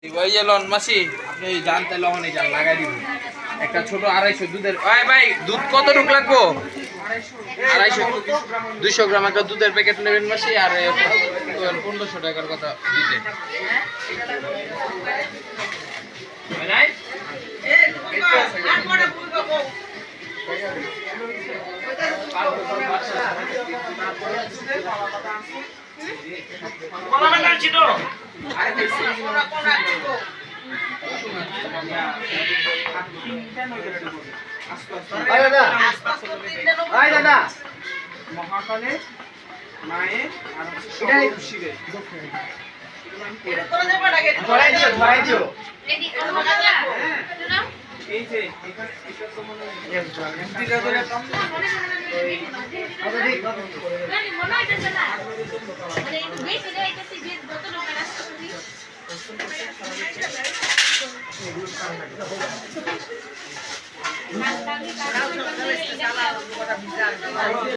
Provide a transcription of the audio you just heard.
ওই যে লন মাসি আপনি জানতে লহনে যান লাগাই দিব একটা ছোট 250 দুধের ভাই ভাই দুধ কতটুকু লাগবো 250 200 গ্রাম একটা দুধের প্যাকেট নেবেন মাসি আর 1500 টাকার কথা দিতে মহাকালে মায়ে আর শিবের এই যে এটা তো মনে হয়